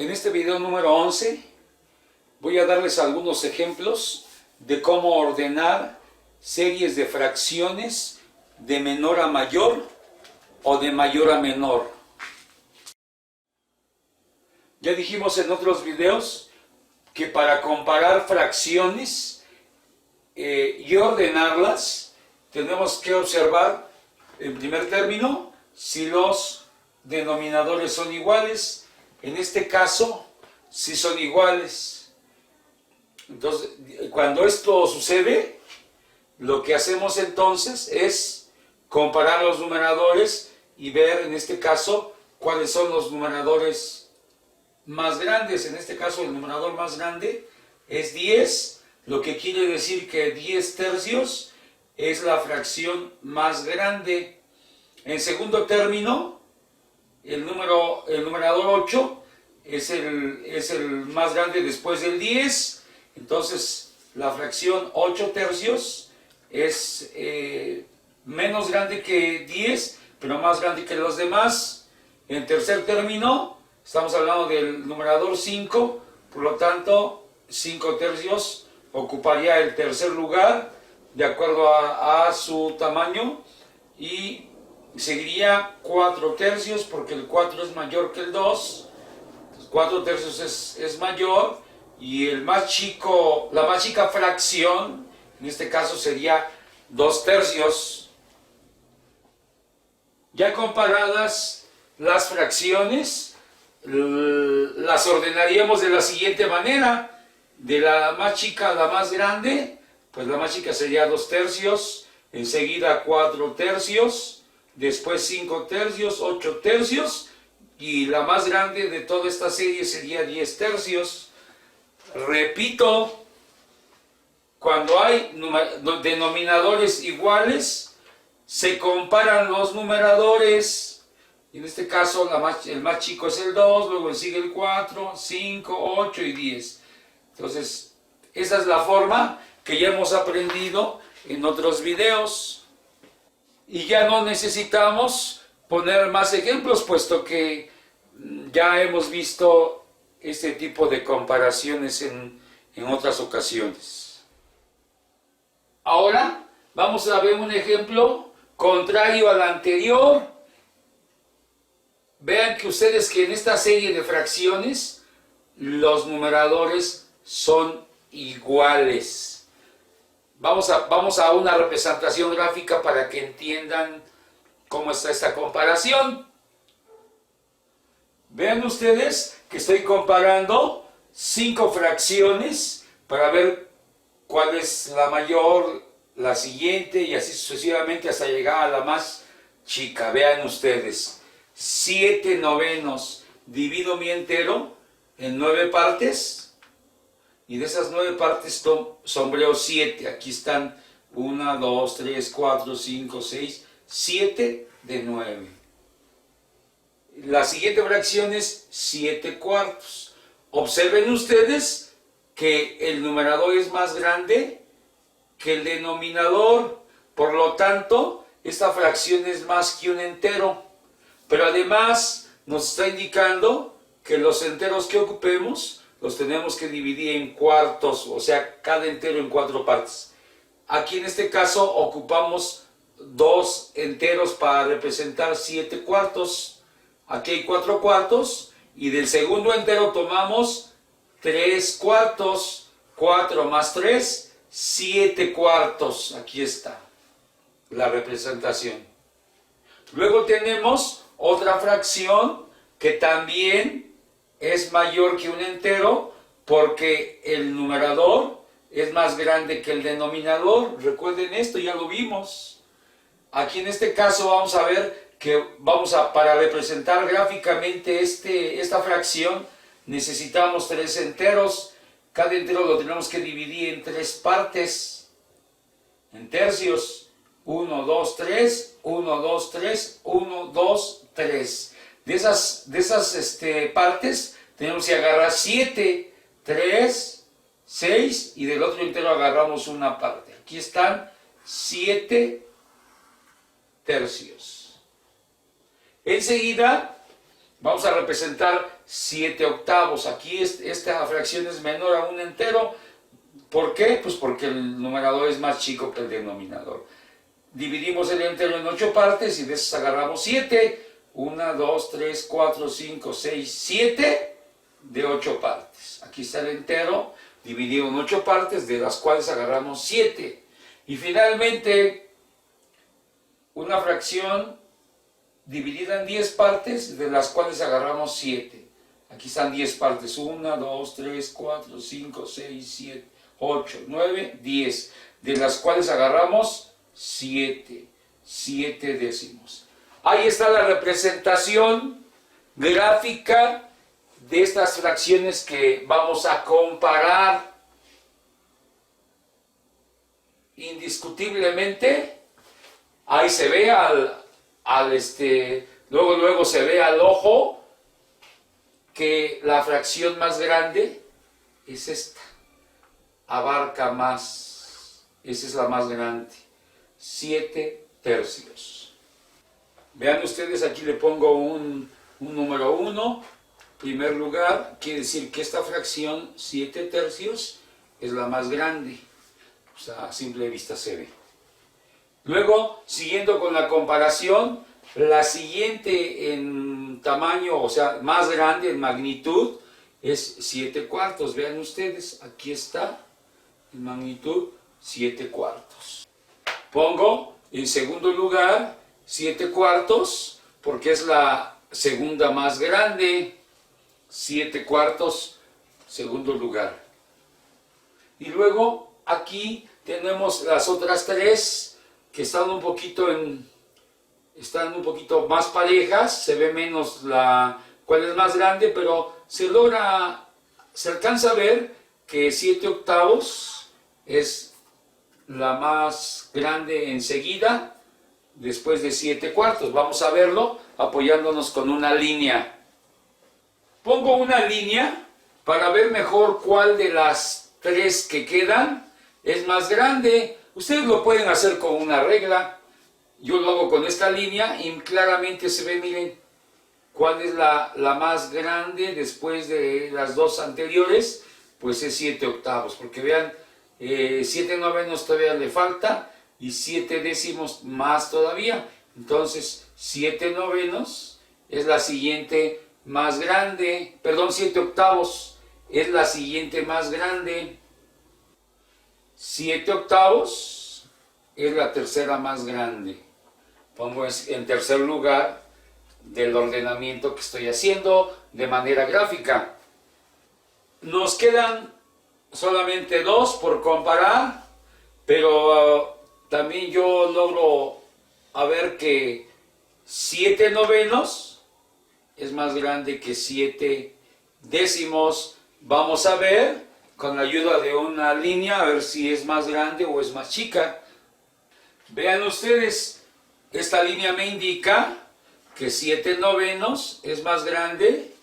En este video número 11 voy a darles algunos ejemplos de cómo ordenar series de fracciones de menor a mayor o de mayor a menor. Ya dijimos en otros videos que para comparar fracciones y ordenarlas tenemos que observar en primer término si los denominadores son iguales. En este caso, si son iguales. Entonces, cuando esto sucede, lo que hacemos entonces es comparar los numeradores y ver en este caso cuáles son los numeradores más grandes. En este caso el numerador más grande es 10, lo que quiere decir que 10 tercios es la fracción más grande. En segundo término, el numerador 8 es el más grande después del 10, entonces la fracción 8 tercios es menos grande que 10, pero más grande que los demás. En tercer término, estamos hablando del numerador 5, por lo tanto 5 tercios ocuparía el tercer lugar de acuerdo a su tamaño, y seguiría 4 tercios porque el 4 es mayor que el 2, 4 tercios es mayor, y el más chico, la más chica fracción en este caso sería 2 tercios. Ya comparadas las fracciones, las ordenaríamos de la siguiente manera: de la más chica a la más grande, pues la más chica sería 2 tercios, enseguida 4 tercios, después 5 tercios, 8 tercios, y la más grande de toda esta serie sería 10 tercios. Repito, cuando hay denominadores iguales, se comparan los numeradores. En este caso el más chico es el 2, luego sigue el 4, 5, 8 y 10. Entonces, esa es la forma que ya hemos aprendido en otros videos. Y ya no necesitamos poner más ejemplos, puesto que ya hemos visto este tipo de comparaciones en otras ocasiones. Ahora vamos a ver un ejemplo contrario al anterior. Vean que ustedes que en esta serie de fracciones los numeradores son iguales. Vamos a una representación gráfica para que entiendan cómo está esta comparación. Vean ustedes que estoy comparando 5 fracciones para ver cuál es la mayor, la siguiente, y así sucesivamente hasta llegar a la más chica. Vean ustedes, 7 novenos. Divido mi entero en 9 partes, y de esas 9 partes sombreo 7. Aquí están 1, 2, 3, 4, 5, 6, 7 de 9. La siguiente fracción es 7 cuartos. Observen ustedes que el numerador es más grande que el denominador, por lo tanto esta fracción es más que un entero. Pero además nos está indicando que los enteros que ocupemos los tenemos que dividir en cuartos, o sea, cada entero en 4 partes. Aquí en este caso ocupamos 2 enteros para representar 7 cuartos. Aquí hay 4 cuartos, y del segundo entero tomamos 3 cuartos. 4 más 3, 7 cuartos. Aquí está la representación. Luego tenemos otra fracción que también es mayor que un entero, porque el numerador es más grande que el denominador. Recuerden esto, ya lo vimos. Aquí en este caso vamos a ver que para representar gráficamente esta fracción necesitamos 3 enteros. Cada entero lo tenemos que dividir en 3 partes, en tercios. 1, 2, 3, 1, 2, 3, 1, 2, 3. De esas partes tenemos que agarrar 7, 3, 6, y del otro entero agarramos una parte. Aquí están 7 tercios. Enseguida Vamos a representar 7 octavos. Aquí esta fracción es menor a un entero. ¿Por qué? Pues porque el numerador es más chico que el denominador. Dividimos el entero en 8 partes y de esas agarramos 7. 1, 2, 3, 4, 5, 6, 7 de 8 partes. Aquí está el entero dividido en 8 partes, de las cuales agarramos 7. Y finalmente, una fracción dividida en 10 partes, de las cuales agarramos 7. Aquí están 10 partes. 1, 2, 3, 4, 5, 6, 7, 8, 9, 10. De las cuales agarramos 7. 7 décimos. Ahí está la representación gráfica de estas fracciones que vamos a comparar. Indiscutiblemente, ahí se ve luego se ve al ojo que la fracción más grande es esta. Abarca más. Esa es la más grande. 7 tercios. Vean ustedes, aquí le pongo un número 1. Primer lugar, quiere decir que esta fracción, 7 tercios, es la más grande. O sea, a simple vista se ve. Luego, siguiendo con la comparación, la siguiente en tamaño, o sea, más grande en magnitud, es 7 cuartos. Vean ustedes, aquí está, en magnitud, 7 cuartos. Pongo en segundo lugar 7 cuartos, porque es la segunda más grande. 7 cuartos, segundo lugar. Y luego aquí tenemos las otras 3 que están un poquito más parejas. Se ve menos cuál es más grande, pero se alcanza a ver que 7 octavos es la más grande enseguida, después de 7 cuartos. Vamos a verlo apoyándonos con una línea. Pongo una línea para ver mejor cuál de las 3 que quedan es más grande. Ustedes lo pueden hacer con una regla. Yo lo hago con esta línea y claramente se ve, miren, cuál es la más grande después de las 2 anteriores. Pues es 7 octavos, porque vean, 7 novenos todavía le falta y 7 décimos más todavía. Entonces 7 novenos es la siguiente más grande, perdón, 7 octavos es la siguiente más grande. 7 octavos es la tercera más grande. Pongo en tercer lugar del ordenamiento que estoy haciendo de manera gráfica. Nos quedan solamente 2 por comparar, pero también yo logro ver que 7 novenos es más grande que 7 décimos. Vamos a ver con la ayuda de una línea a ver si es más grande o es más chica. Vean ustedes, esta línea me indica que 7 novenos es más grande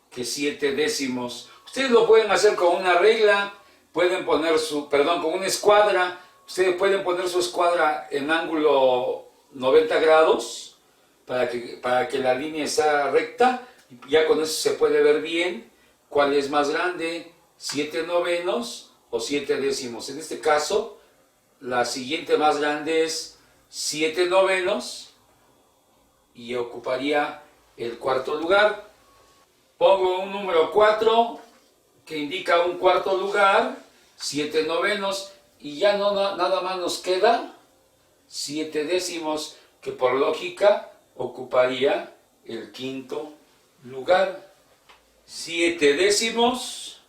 que 7 décimos. Ustedes lo pueden hacer con una regla, pueden poner con una escuadra. Ustedes pueden poner su escuadra en ángulo 90 grados para que la línea sea recta. Ya con eso se puede ver bien cuál es más grande, 7 novenos o 7 décimos. En este caso, la siguiente más grande es 7 novenos y ocuparía el cuarto lugar. Pongo un número 4 que indica un cuarto lugar, 7 novenos, y ya nada más nos queda 7 décimos, que por lógica ocuparía el quinto lugar. 7 décimos,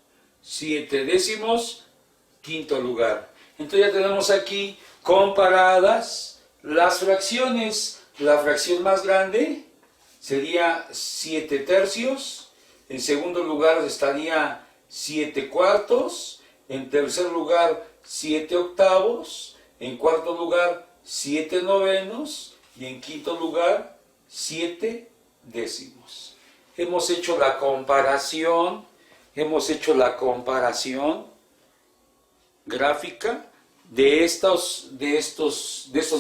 quinto lugar. Entonces ya tenemos aquí comparadas las fracciones. La fracción más grande sería 7 tercios. En segundo lugar estaría 7 cuartos. En tercer lugar 7 octavos. En cuarto lugar 7 novenos. Y en quinto lugar 7 décimos. Hemos hecho la comparación gráfica de estos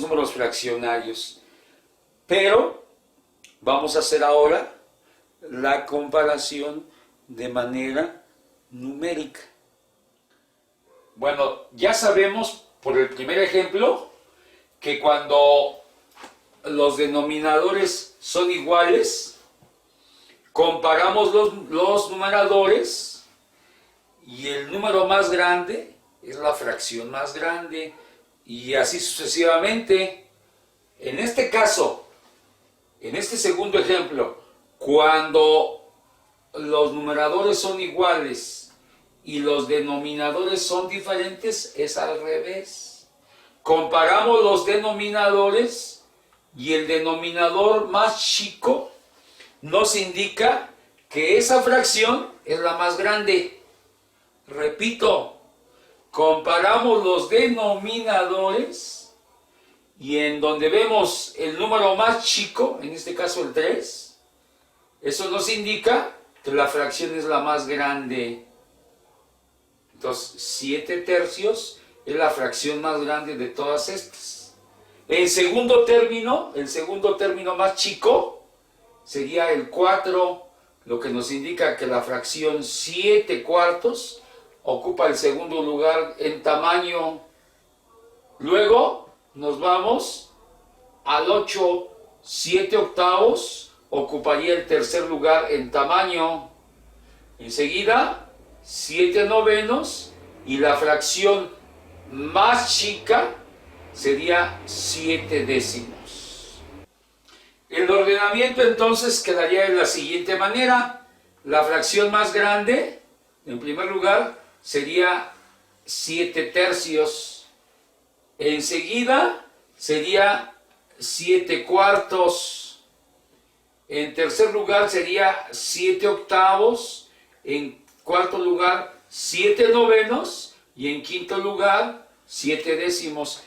números fraccionarios. Pero vamos a hacer ahora la comparación de manera numérica. Bueno, ya sabemos por el primer ejemplo que cuando los denominadores son iguales, comparamos los numeradores y el número más grande es la fracción más grande y así sucesivamente. En este caso, en este segundo ejemplo, cuando los numeradores son iguales y los denominadores son diferentes, es al revés. Comparamos los denominadores y el denominador más chico nos indica que esa fracción es la más grande. Repito, comparamos los denominadores y en donde vemos el número más chico, en este caso el 3, eso nos indica que la fracción es la más grande. Entonces, 7 tercios es la fracción más grande de todas estas. El segundo término más chico, sería el 4, lo que nos indica que la fracción 7 cuartos ocupa el segundo lugar en tamaño. Luego nos vamos al 8, 7 octavos ocuparía el tercer lugar en tamaño. Enseguida, 7 novenos y la fracción más chica sería 7 décimos. El ordenamiento entonces quedaría de la siguiente manera. La fracción más grande, en primer lugar, sería 7 tercios. Enseguida sería 7 cuartos. En tercer lugar sería 7 octavos. En cuarto lugar 7 novenos. Y en quinto lugar 7 décimos.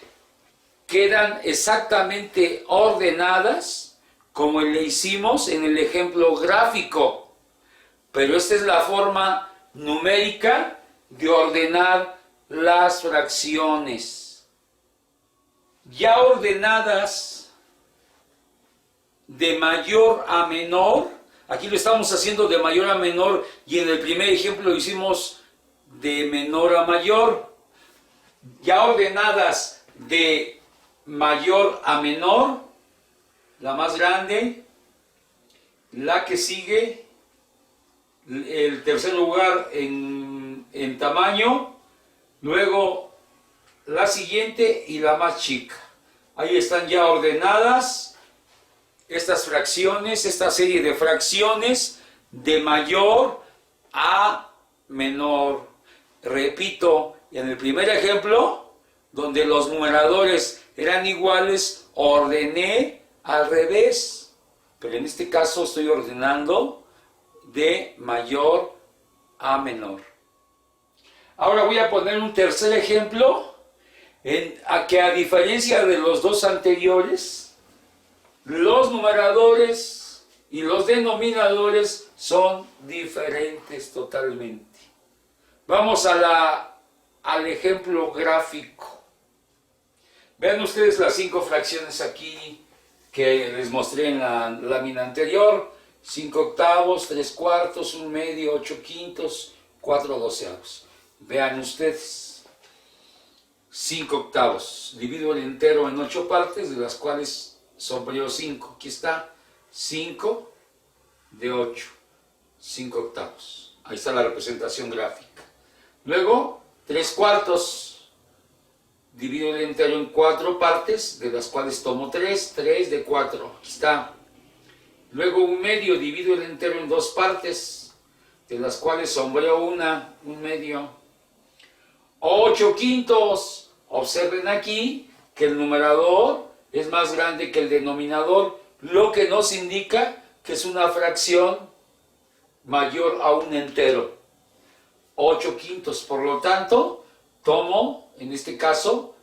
Quedan exactamente ordenadas como le hicimos en el ejemplo gráfico, pero esta es la forma numérica de ordenar las fracciones. Ya ordenadas de mayor a menor, aquí lo estamos haciendo de mayor a menor y en el primer ejemplo lo hicimos de menor a mayor. Ya ordenadas de mayor a menor, la más grande, la que sigue, el tercer lugar en tamaño, luego la siguiente y la más chica. Ahí están ya ordenadas estas fracciones, esta serie de fracciones de mayor a menor. Repito, en el primer ejemplo, donde los numeradores eran iguales, ordené al revés, pero en este caso estoy ordenando de mayor a menor. Ahora voy a poner un tercer ejemplo, que a diferencia de los dos anteriores, los numeradores y los denominadores son diferentes totalmente. Vamos al ejemplo gráfico. Vean ustedes las 5 fracciones aquí que les mostré en la lámina anterior: 5 octavos, 3 cuartos, 1 medio, 8 quintos, 4 doceavos. Vean ustedes, 5 octavos, divido el entero en 8 partes, de las cuales sobró 5. Aquí está, 5 de 8, 5 octavos. Ahí está la representación gráfica. Luego, 3 cuartos. Divido el entero en 4 partes, de las cuales tomo 3 de 4, aquí está. Luego 1 medio, divido el entero en 2 partes, de las cuales sombreo 1 medio. 8 quintos, observen aquí que el numerador es más grande que el denominador, lo que nos indica que es una fracción mayor a un entero. 8 quintos, por lo tanto, tomo, en este caso,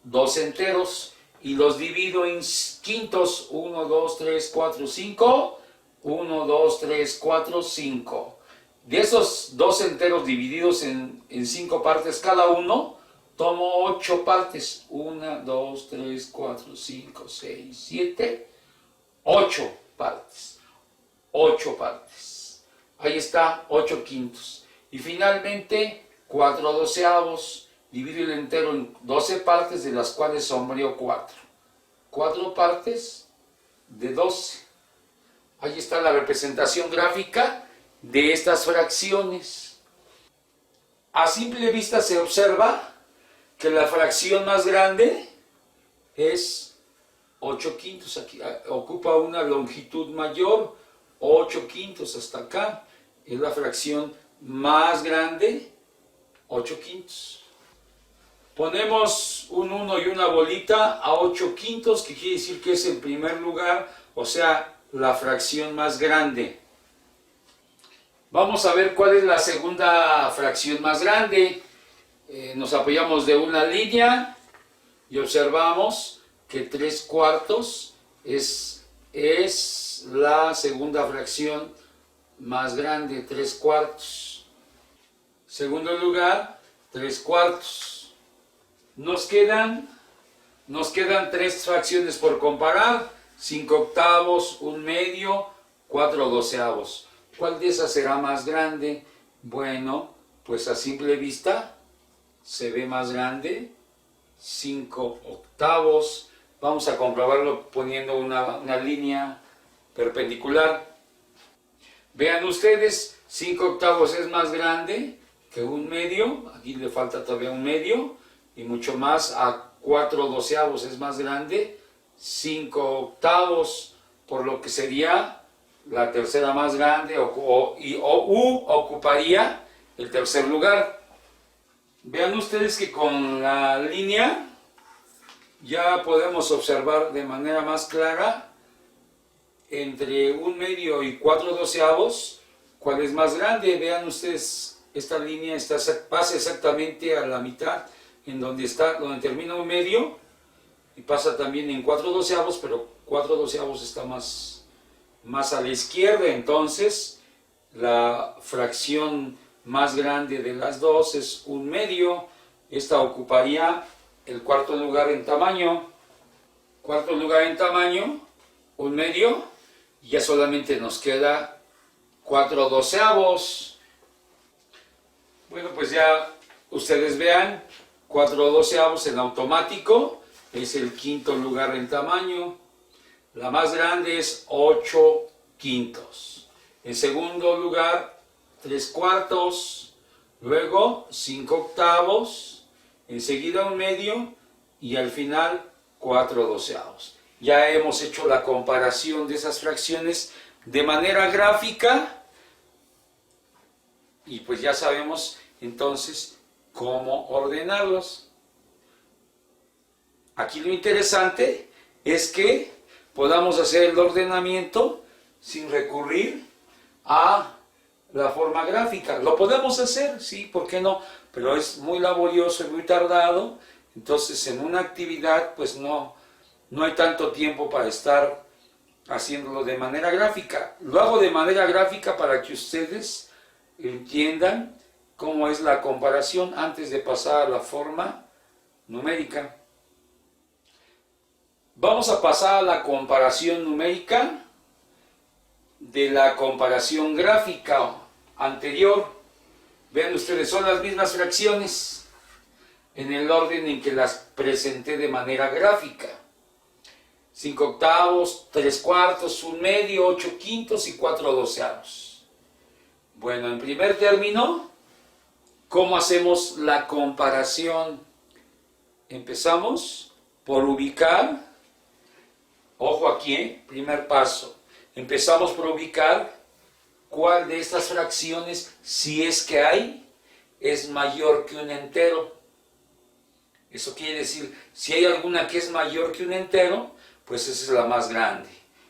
2 enteros y los divido en quintos. 1, 2, 3, 4, 5. 1, 2, 3, 4, 5. De esos 2 enteros divididos en 5 partes cada uno, tomo 8 partes. 1, 2, 3, 4, 5, 6, 7, 8 partes. 8 partes. Ahí está, 8 quintos. Y finalmente, 4 doceavos. Divido el entero en 12 partes, de las cuales sombreo 4. 4 partes de 12. Ahí está la representación gráfica de estas fracciones. A simple vista se observa que la fracción más grande es 8 quintos. Aquí ocupa una longitud mayor, 8 quintos hasta acá. Es la fracción más grande, 8 quintos. Ponemos un 1 y una bolita a 8 quintos, que quiere decir que es el primer lugar, o sea, la fracción más grande. Vamos a ver cuál es la segunda fracción más grande. Nos apoyamos de una línea y observamos que 3 cuartos es la segunda fracción más grande, 3 cuartos. Segundo lugar, 3 cuartos. Nos quedan 3 fracciones por comparar: 5 octavos, 1 medio, 4 doceavos. ¿Cuál de esas será más grande? Bueno, pues a simple vista se ve más grande 5 octavos. Vamos a comprobarlo poniendo una línea perpendicular. Vean ustedes, 5 octavos es más grande que 1 medio. Aquí le falta todavía 1 medio. Y mucho más, a 4 doceavos es más grande 5 octavos, por lo que sería la tercera más grande, ocuparía el tercer lugar. Vean ustedes que con la línea ya podemos observar de manera más clara entre 1 medio y 4 doceavos cuál es más grande. Vean ustedes, esta línea pasa exactamente a la mitad, en donde termina 1 medio, y pasa también en 4 doceavos, pero 4 doceavos está más a la izquierda. Entonces la fracción más grande de las dos es 1 medio. Esta ocuparía el cuarto lugar en tamaño. 1 medio, y ya solamente nos queda 4 doceavos. Bueno, pues ya ustedes vean, 4 doceavos en automático es el quinto lugar en tamaño. La más grande es 8 quintos. En segundo lugar, 3 cuartos. Luego 5 octavos. Enseguida 1 medio. Y al final 4 doceavos. Ya hemos hecho la comparación de esas fracciones de manera gráfica. Y pues ya sabemos entonces cómo ordenarlos. Aquí lo interesante es que podamos hacer el ordenamiento sin recurrir a la forma gráfica. Lo podemos hacer, sí, ¿por qué no? Pero es muy laborioso y muy tardado. Entonces, en una actividad, pues no hay tanto tiempo para estar haciéndolo de manera gráfica. Lo hago de manera gráfica para que ustedes entiendan cómo es la comparación antes de pasar a la forma numérica. Vamos a pasar a la comparación numérica de la comparación gráfica anterior. Vean ustedes, son las mismas fracciones en el orden en que las presenté de manera gráfica. 5 octavos, 3 cuartos, 1 medio, 8 quintos y 4 doceavos. Bueno, en primer término, ¿cómo hacemos la comparación? Empezamos por ubicar. Ojo aquí, primer paso. Empezamos por ubicar cuál de estas fracciones, si es que hay, es mayor que un entero. Eso quiere decir, si hay alguna que es mayor que un entero, pues esa es la más grande.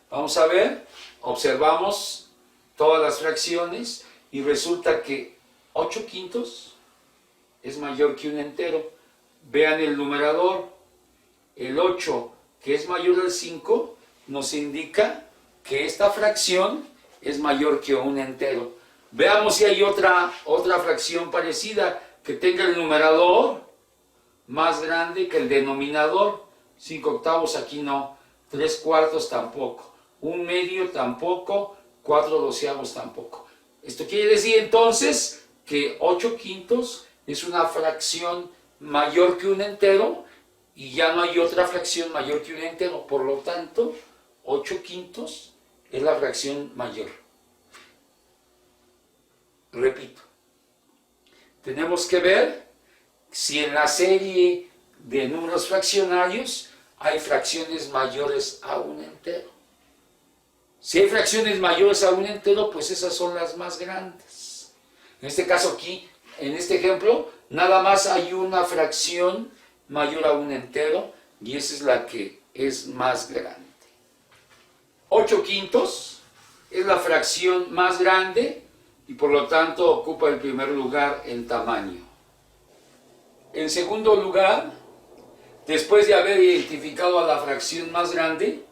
Vamos a ver, observamos todas las fracciones y resulta que 8 quintos es mayor que un entero. Vean el numerador, el 8, que es mayor al 5, nos indica que esta fracción es mayor que un entero. Veamos si hay otra fracción parecida que tenga el numerador más grande que el denominador. 5 octavos aquí no, 3 cuartos tampoco, 1 medio tampoco, 4/12 tampoco. Esto quiere decir entonces que 8/5 es una fracción mayor que un entero y ya no hay otra fracción mayor que un entero. Por lo tanto, 8/5 es la fracción mayor. Repito, tenemos que ver si en la serie de números fraccionarios hay fracciones mayores a un entero. Si hay fracciones mayores a un entero, pues esas son las más grandes. En este caso aquí, en este ejemplo, nada más hay una fracción mayor a un entero y esa es la que es más grande. 8/5 es la fracción más grande y por lo tanto ocupa el primer lugar en tamaño. En segundo lugar, después de haber identificado a la fracción más grande,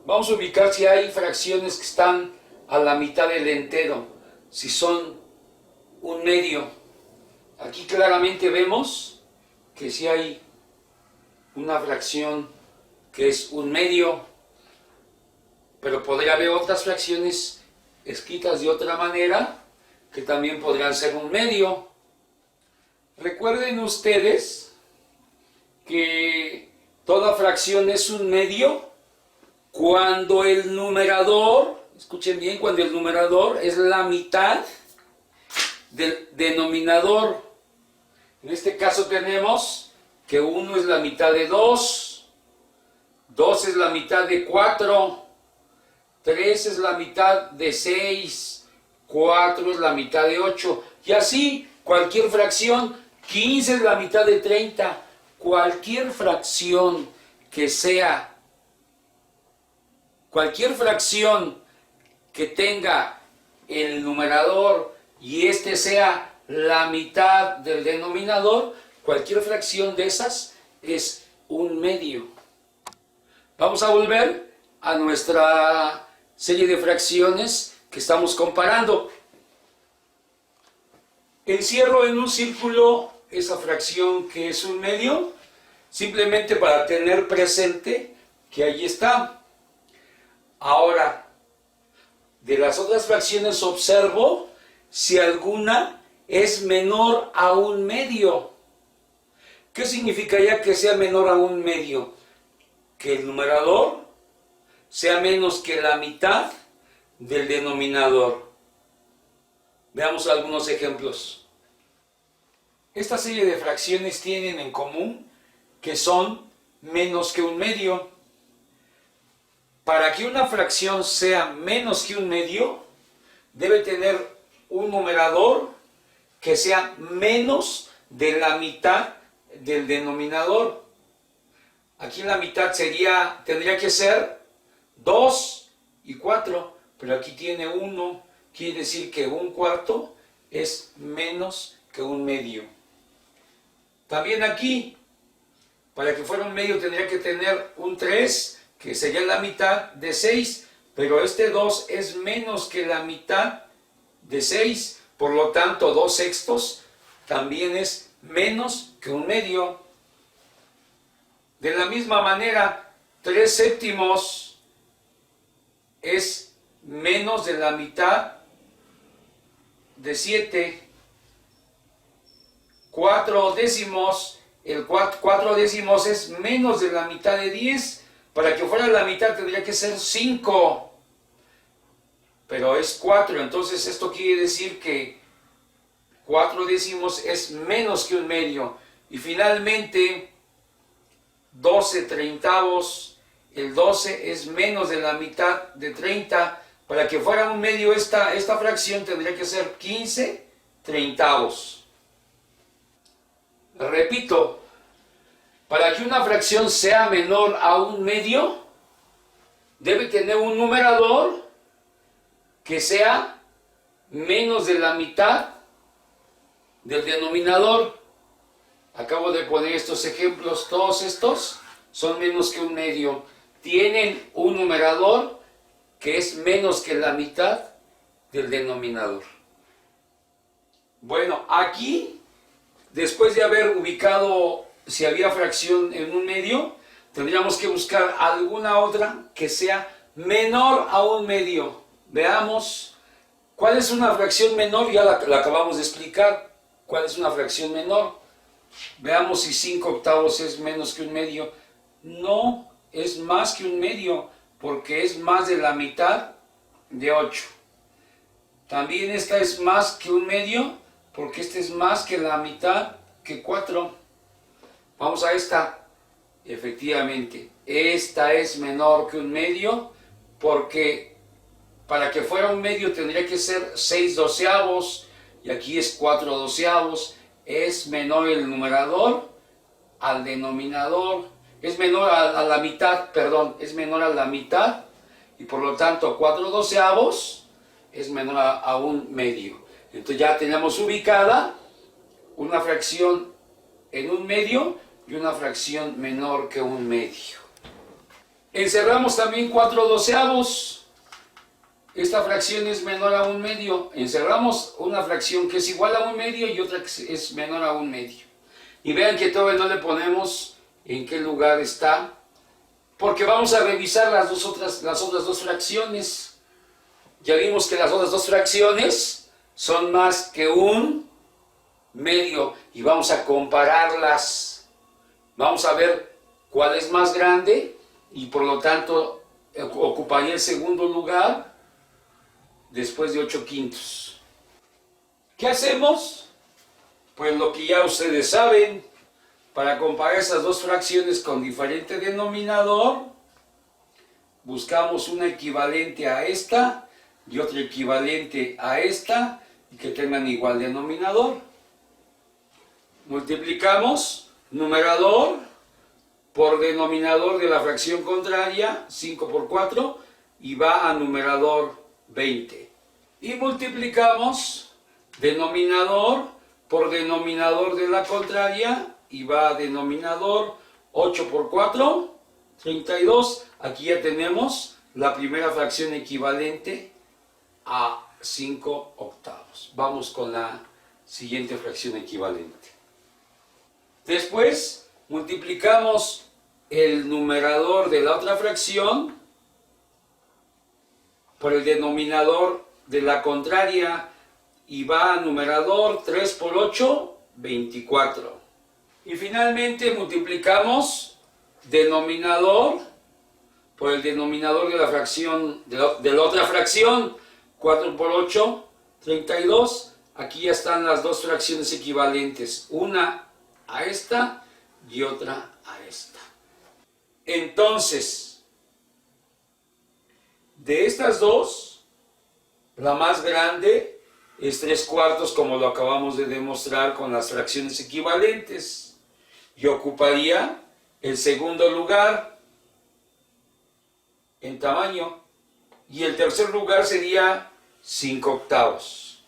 vamos a ubicar si hay fracciones que están a la mitad del entero, si son un medio. Aquí claramente vemos que si hay una fracción que es un medio, pero podría haber otras fracciones escritas de otra manera que también podrían ser un medio. Recuerden ustedes que toda fracción es un medio cuando el numerador, escuchen bien, cuando el numerador es la mitad del denominador. En este caso tenemos que 1 es la mitad de 2, 2 es la mitad de 4, 3 es la mitad de 6, 4 es la mitad de 8, y así cualquier fracción. 15 es la mitad de 30, cualquier fracción que sea, cualquier fracción que tenga el numerador y este sea la mitad del denominador, cualquier fracción de esas es un medio. Vamos a volver a nuestra serie de fracciones que estamos comparando. Encierro en un círculo esa fracción que es un medio, simplemente para tener presente que ahí está. Ahora, de las otras fracciones observo si alguna es menor a un medio. ¿Qué significaría que sea menor a un medio? Que el numerador sea menos que la mitad del denominador. Veamos algunos ejemplos. Esta serie de fracciones tienen en común que son menos que un medio. Para que una fracción sea menos que un medio, debe tener un numerador que sea menos de la mitad del denominador. Aquí la mitad tendría que ser 2 y 4, pero aquí tiene 1, quiere decir que un cuarto es menos que un medio. También aquí, para que fuera un medio tendría que tener un 3, que sería la mitad de 6, pero este 2 es menos que la mitad de 6, por lo tanto 2/6 también es menos que un medio. De la misma manera, 3/7 es menos de la mitad de 7. 4/10, el 4/10 es menos de la mitad de 10. Para que fuera la mitad tendría que ser 5, pero es 4, entonces esto quiere decir que 4/10 es menos que un medio. Y finalmente 12/30, el 12 es menos de la mitad de 30. Para que fuera un medio esta fracción tendría que ser 15/30. Repito, para que una fracción sea menor a un medio, debe tener un numerador que sea menos de la mitad del denominador. Acabo de poner estos ejemplos, todos estos son menos que un medio. Tienen un numerador que es menos que la mitad del denominador. Bueno, aquí, después de haber ubicado si había fracción en un medio, tendríamos que buscar alguna otra que sea menor a un medio. Veamos, ¿cuál es una fracción menor? Ya la acabamos de explicar. ¿Cuál es una fracción menor? Veamos si 5 octavos es menos que un medio. No, es más que un medio, porque es más de la mitad de 8. También esta es más que un medio, porque esta es más que la mitad que 4. Vamos a esta. Efectivamente, esta es menor que un medio, porque para que fuera un medio tendría que ser 6 doceavos, y aquí es 4 doceavos. Es menor el numerador al denominador, es menor a la mitad, perdón, es menor a la mitad, y por lo tanto 4 doceavos es menor a un medio. Entonces ya tenemos ubicada una fracción en un medio y una fracción menor que un medio. Encerramos también 4 doceavos. Esta fracción es menor a un medio. Encerramos una fracción que es igual a un medio y otra que es menor a un medio. Y vean que todavía no le ponemos en qué lugar está, porque vamos a revisar las otras dos fracciones. Ya vimos que las otras dos fracciones son más que un medio y vamos a compararlas. Vamos a ver cuál es más grande y por lo tanto ocuparía el segundo lugar después de 8 quintos. ¿Qué hacemos? Pues lo que ya ustedes saben, para comparar esas dos fracciones con diferente denominador, buscamos una equivalente a esta y otra equivalente a esta y que tengan igual denominador. Multiplicamos numerador por denominador de la fracción contraria, 5 por 4, y va a numerador 20. Y multiplicamos denominador por denominador de la contraria, y va a denominador 8 por 4, 32. Aquí ya tenemos la primera fracción equivalente a 5 octavos. Vamos con la siguiente fracción equivalente. Después multiplicamos el numerador de la otra fracción por el denominador de la contraria y va a numerador 3 por 8, 24. Y finalmente multiplicamos denominador por el denominador de la fracción de la otra fracción, 4 por 8, 32. Aquí ya están las dos fracciones equivalentes, una a esta y otra a esta. Entonces, de estas dos, la más grande es 3/4, como lo acabamos de demostrar con las fracciones equivalentes, y ocuparía el segundo lugar en tamaño, y el tercer lugar sería 5 octavos.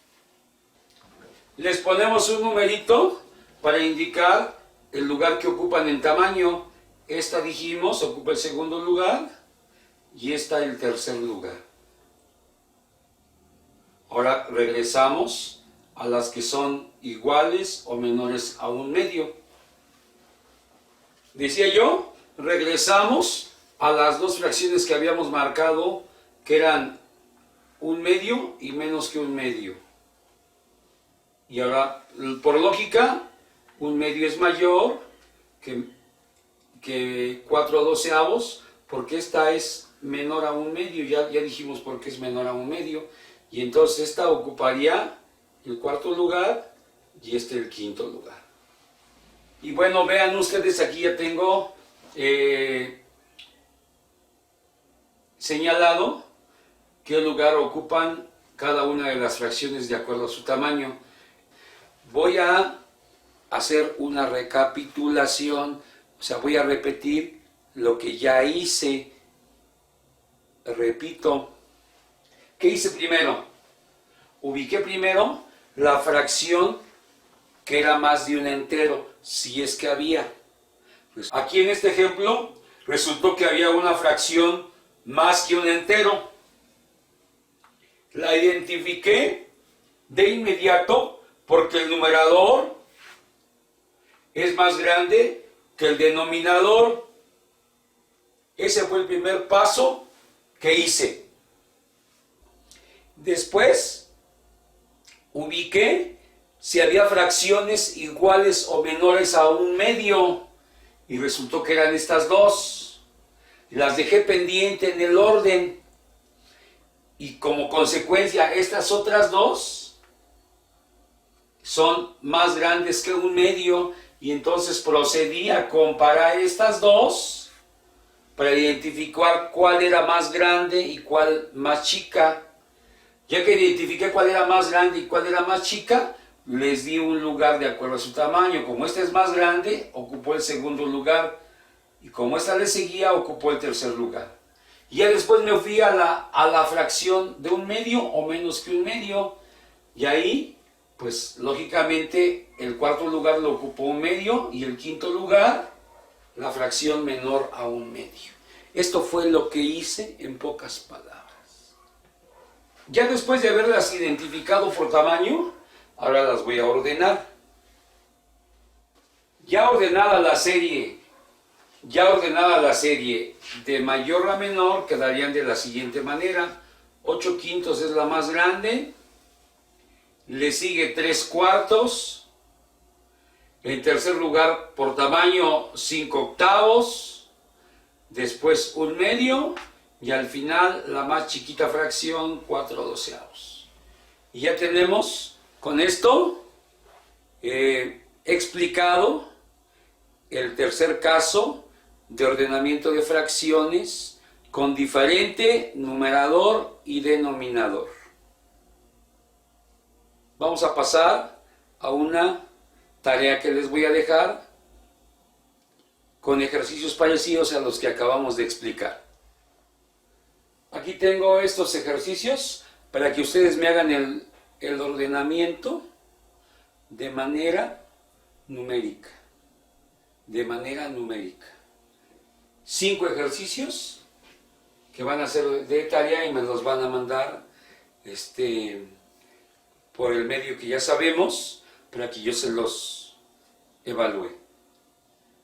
Les ponemos un numerito para indicar el lugar que ocupan en tamaño. Esta, dijimos, ocupa el segundo lugar y esta el tercer lugar. Ahora regresamos a las que son iguales o menores a un medio. Decía yo, regresamos a las dos fracciones que habíamos marcado, que eran un medio y menos que un medio. Y ahora, por lógica, un medio es mayor que 4 doceavos, porque esta es menor a un medio. Ya dijimos por qué es menor a un medio. Y entonces esta ocuparía el cuarto lugar y este el quinto lugar. Y bueno, vean ustedes, aquí ya tengo señalado qué lugar ocupan cada una de las fracciones de acuerdo a su tamaño. Voy a hacer una recapitulación, o sea, voy a repetir lo que ya hice. Repito, ¿qué hice primero? Ubiqué primero la fracción que era más de un entero, si es que había. Pues aquí en este ejemplo resultó que había una fracción más que un entero. La identifiqué de inmediato porque el numerador es más grande que el denominador. Ese fue el primer paso ¿qué hice? Después ubiqué si había fracciones iguales o menores a 1/2 y resultó que eran estas dos. Las dejé pendiente en el orden y como consecuencia estas otras dos son más grandes que 1/2 y entonces procedí a comparar estas dos para identificar cuál era más grande y cuál más chica. Ya que identifiqué cuál era más grande y cuál era más chica, les di un lugar de acuerdo a su tamaño. Como esta es más grande, ocupó el segundo lugar. Y como esta le seguía, ocupó el tercer lugar. Y ya después me fui a la fracción de 1/2 o menos que 1/2. Y ahí, pues lógicamente, el cuarto lugar lo ocupó 1/2 y el quinto lugar, la fracción menor a 1/2. Esto fue lo que hice en pocas palabras. Ya después de haberlas identificado por tamaño, ahora las voy a ordenar. Ya ordenada la serie de mayor a menor, quedarían de la siguiente manera. 8/5 es la más grande, le sigue 3/4, en tercer lugar por tamaño 5/8, después 1/2 y al final la más chiquita fracción 4/12. Y ya tenemos con esto explicado el tercer caso de ordenamiento de fracciones con diferente numerador y denominador. Vamos a pasar a una tarea que les voy a dejar con ejercicios parecidos a los que acabamos de explicar. Aquí tengo estos ejercicios para que ustedes me hagan el ordenamiento de manera numérica. 5 ejercicios que van a ser de tarea y me los van a mandar por el medio que ya sabemos para que yo se los evalúe.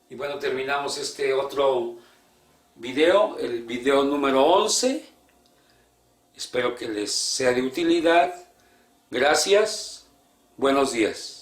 Y bueno, terminamos este otro video, el video número 11. Espero que les sea de utilidad. Gracias. Buenos días.